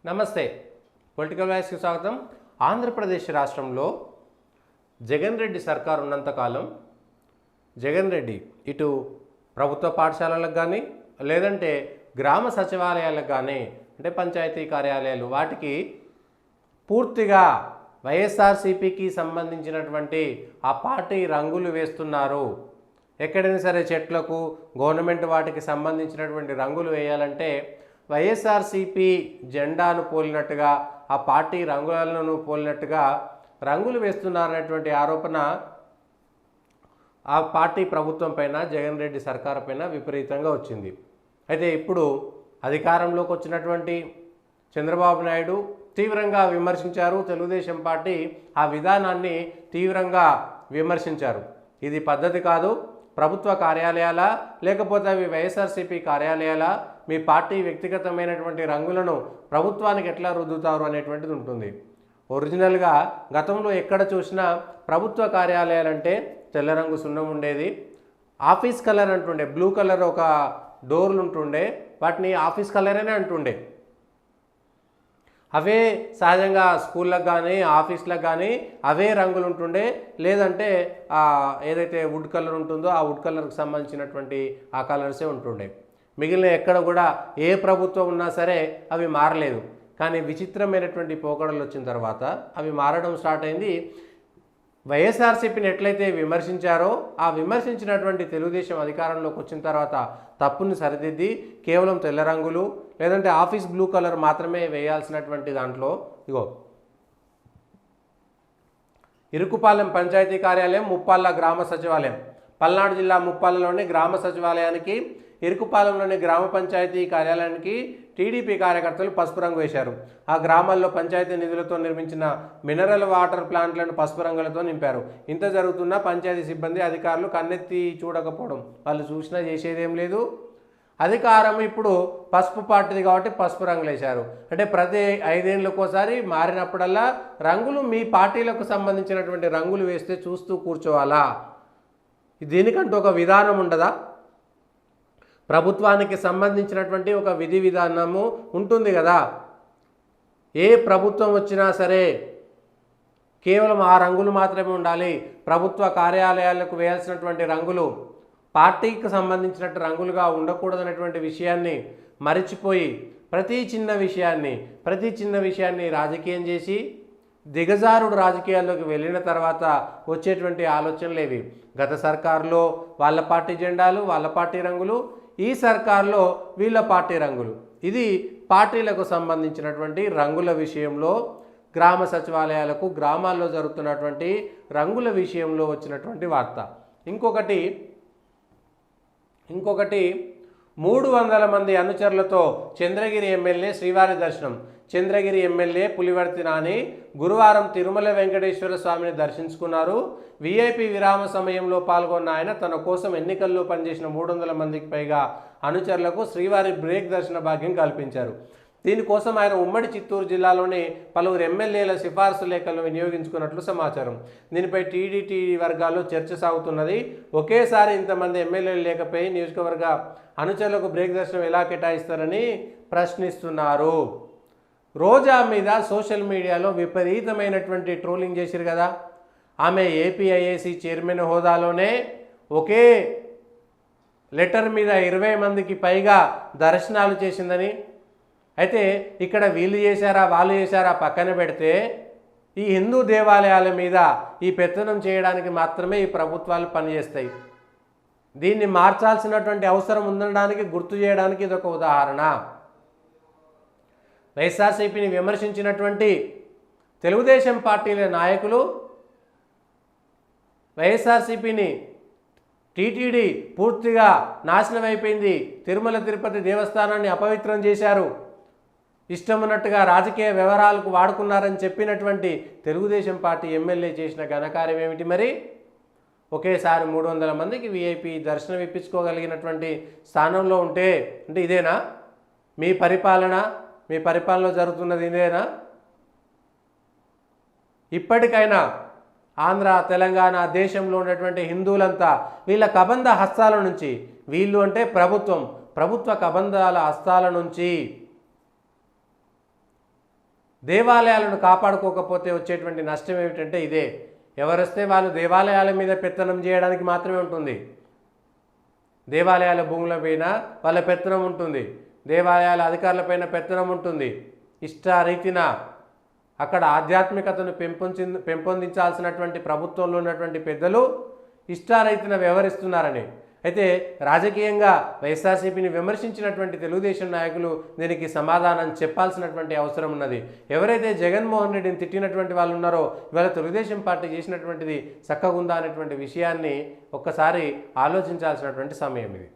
నమస్తే. పొలిటికల్ వాయిస్కి స్వాగతం. ఆంధ్రప్రదేశ్ రాష్ట్రంలో జగన్ రెడ్డి సర్కార్ ఉన్నంతకాలం జగన్ రెడ్డి ఇటు ప్రభుత్వ పాఠశాలలకు కానీ లేదంటే గ్రామ సచివాలయాలకు కానీ అంటే పంచాయతీ కార్యాలయాలు వాటికి పూర్తిగా వైఎస్ఆర్సీపీకి సంబంధించినటువంటి ఆ పార్టీ రంగులు వేస్తున్నారు. ఎక్కడైనా సరే చెట్లకు గవర్నమెంట్ వాటికి సంబంధించినటువంటి రంగులు వేయాలంటే వైఎస్ఆర్సీపీ జెండాను పోలినట్టుగా ఆ పార్టీ రంగులను పోలినట్టుగా రంగులు వేస్తున్నారనేటువంటి ఆరోపణ ఆ పార్టీ ప్రభుత్వం పైన జగన్ రెడ్డి సర్కారు పైన విపరీతంగా వచ్చింది. అయితే ఇప్పుడు అధికారంలోకి వచ్చినటువంటి చంద్రబాబు నాయుడు తీవ్రంగా విమర్శించారు. తెలుగుదేశం పార్టీ ఆ విధానాన్ని తీవ్రంగా విమర్శించారు. ఇది పద్ధతి కాదు. ప్రభుత్వ కార్యాలయాల లేకపోతే అవి వైఎస్ఆర్సీపీ కార్యాలయాల మీ పార్టీ వ్యక్తిగతమైనటువంటి రంగులను ప్రభుత్వానికి ఎట్లా రుద్దుతారు అనేటువంటిది ఉంటుంది. ఒరిజినల్గా గతంలో ఎక్కడ చూసినా ప్రభుత్వ కార్యాలయాలంటే తెల్ల రంగు సున్నం ఉండేది. ఆఫీస్ కలర్ అంటుండే, బ్లూ కలర్ ఒక డోర్లు ఉంటుండే, వాటిని ఆఫీస్ కలర్ అనే అంటుండే. అవే సహజంగా స్కూళ్ళకు కానీ ఆఫీస్లకు కానీ అవే రంగులు ఉంటుండే. లేదంటే ఏదైతే వుడ్ కలర్ ఉంటుందో ఆ వుడ్ కలర్కి సంబంధించినటువంటి ఆ కలర్సే ఉంటుండే. మిగిలిన ఎక్కడ కూడా ఏ ప్రభుత్వం ఉన్నా సరే అవి మారలేదు. కానీ విచిత్రమైనటువంటి పోకడలు వచ్చిన తర్వాత అవి మారడం స్టార్ట్ అయింది. వైఎస్ఆర్సీపీని ఎట్లయితే విమర్శించారో ఆ విమర్శించినటువంటి తెలుగుదేశం అధికారంలోకి వచ్చిన తర్వాత తప్పుని సరిదిద్ది కేవలం తెల్ల రంగులు లేదంటే ఆఫీస్ బ్లూ కలర్ మాత్రమే వేయాల్సినటువంటి దాంట్లో ఇగో ఇరుకుపాలెం పంచాయతీ కార్యాలయం, ముప్పాళ్ళ గ్రామ సచివాలయం, పల్నాడు జిల్లా ముప్పాళ్ళలోని గ్రామ సచివాలయానికి ఇరుకుపాలెంలోని గ్రామ పంచాయతీ కార్యాలయానికి టీడీపీ కార్యకర్తలు పసుపు రంగు వేశారు. ఆ గ్రామాల్లో పంచాయతీ నిధులతో నిర్మించిన మినరల్ వాటర్ ప్లాంట్లను పసుపు రంగులతో నింపారు. ఇంత జరుగుతున్నా పంచాయతీ సిబ్బంది అధికారులు కన్నెత్తి చూడకపోవడం, వాళ్ళు చూసినా చేసేదేం లేదు. అధికారం ఇప్పుడు పసుపు పార్టీది కాబట్టి పసుపు రంగులు వేశారు. అంటే ప్రతి 5 ఏళ్ళకోసారి మారినప్పుడల్లా రంగులు మీ పార్టీలకు సంబంధించినటువంటి రంగులు వేస్తే చూస్తూ కూర్చోవాలా? దీనికంటూ ఒక విధానం ఉండదా? ప్రభుత్వానికి సంబంధించినటువంటి ఒక విధి విధానము ఉంటుంది కదా. ఏ ప్రభుత్వం వచ్చినా సరే కేవలం ఆ రంగులు మాత్రమే ఉండాలి. ప్రభుత్వ కార్యాలయాలకు వేయాల్సినటువంటి రంగులు పార్టీకి సంబంధించినట్టు రంగులుగా ఉండకూడదనేటువంటి విషయాన్ని మరిచిపోయి ప్రతి చిన్న విషయాన్ని రాజకీయం చేసి దిగజారుడు రాజకీయాల్లోకి వెళ్ళిన తర్వాత వచ్చేటువంటి ఆలోచనలేవి. గత సర్కారులో వాళ్ళ పార్టీ జెండాలు, వాళ్ళ పార్టీ రంగులు, ఈ సర్కార్లో వీళ్ళ పార్టీ రంగులు. ఇది పార్టీలకు సంబంధించినటువంటి రంగుల విషయంలో, గ్రామ సచివాలయాలకు గ్రామాల్లో జరుగుతున్నటువంటి రంగుల విషయంలో వచ్చినటువంటి వార్త. ఇంకొకటి 300 మంది అనుచరులతో చంద్రగిరి ఎమ్మెల్యే శ్రీవారి దర్శనం. చంద్రగిరి ఎమ్మెల్యే పులివర్తి నాని గురువారం తిరుమల వెంకటేశ్వర స్వామిని దర్శించుకున్నారు. వీఐపీ విరామ సమయంలో పాల్గొన్న ఆయన తన కోసం ఎన్నికల్లో పనిచేసిన 300 మందికి పైగా అనుచరులకు శ్రీవారి బ్రేక్ దర్శన భాగ్యం కల్పించారు. దీనికోసం ఆయన ఉమ్మడి చిత్తూరు జిల్లాలోని పలువురు ఎమ్మెల్యేల సిఫార్సు లేఖలను వినియోగించుకున్నట్లు సమాచారం. దీనిపై టీడీటీ వర్గాల్లో చర్చ సాగుతున్నది. ఒకేసారి ఇంతమంది ఎమ్మెల్యేలు లేకపోయి నియోజకవర్గ అనుచరులకు బ్రేక్ దర్శనం ఎలా కేటాయిస్తారని ప్రశ్నిస్తున్నారు. రోజా మీద సోషల్ మీడియాలో విపరీతమైనటువంటి ట్రోలింగ్ చేశారు కదా. ఆమె ఏపీఐఏసీ చైర్మన్ హోదాలోనే ఒకే లెటర్ మీద 20 మందికి పైగా దర్శనాలు చేసిందని. అయితే ఇక్కడ వీళ్ళు చేశారా వాళ్ళు చేశారా పక్కన పెడితే ఈ హిందూ దేవాలయాల మీద ఈ పెత్తనం చేయడానికి మాత్రమే ఈ ప్రభుత్వాలు పనిచేస్తాయి. దీన్ని మార్చాల్సినటువంటి అవసరం ఉండడానికి గుర్తు చేయడానికి ఇదొక ఉదాహరణ. వైఎస్ఆర్సీపీని విమర్శించినటువంటి తెలుగుదేశం పార్టీల నాయకులు వైఎస్ఆర్సీపీని టీటీడీ పూర్తిగా నాశనం అయిపోయింది, తిరుమల తిరుపతి దేవస్థానాన్ని అపవిత్రం చేశారు, ఇష్టమున్నట్టుగా రాజకీయ వ్యవహారాలకు వాడుకున్నారని చెప్పినటువంటి తెలుగుదేశం పార్టీ ఎమ్మెల్యే చేసిన ఘనకార్యం ఏమిటి? మరి ఒకేసారి 300 మందికి వీఐపీ దర్శనం ఇప్పించుకోగలిగినటువంటి స్థానంలో ఉంటే అంటే ఇదేనా మీ పరిపాలనలో జరుగుతున్నది? ఇదేనా? ఇప్పటికైనా ఆంధ్ర, తెలంగాణ దేశంలో ఉన్నటువంటి హిందువులంతా వీళ్ళ కబంధ హస్తాల నుంచి, వీళ్ళు అంటే ప్రభుత్వ కబంధాల హస్తాల నుంచి దేవాలయాలను కాపాడుకోకపోతే వచ్చేటువంటి నష్టం ఏమిటంటే ఇదే. ఎవరొస్తే వాళ్ళు దేవాలయాల మీద పెత్తనం చేయడానికి మాత్రమే ఉంటుంది. దేవాలయాల భూముల పైన వాళ్ళ పెత్తనం ఉంటుంది, దేవాలయాల అధికారులపైన పెత్తనం ఉంటుంది. ఇష్టారీతిన అక్కడ ఆధ్యాత్మికతను పెంపొందించాల్సినటువంటి ప్రభుత్వంలో ఉన్నటువంటి పెద్దలు ఇష్టారీతిన వ్యవహరిస్తున్నారని. అయితే రాజకీయంగా వైఎస్ఆర్సీపీని విమర్శించినటువంటి తెలుగుదేశం నాయకులు దీనికి సమాధానం చెప్పాల్సినటువంటి అవసరం ఉన్నది. ఎవరైతే జగన్మోహన్ రెడ్డిని తిట్టినటువంటి వాళ్ళు ఉన్నారో ఇవాళ తెలుగుదేశం పార్టీ చేసినటువంటిది చక్కగుందా అనేటువంటి విషయాన్ని ఒక్కసారి ఆలోచించాల్సినటువంటి సమయం ఇది.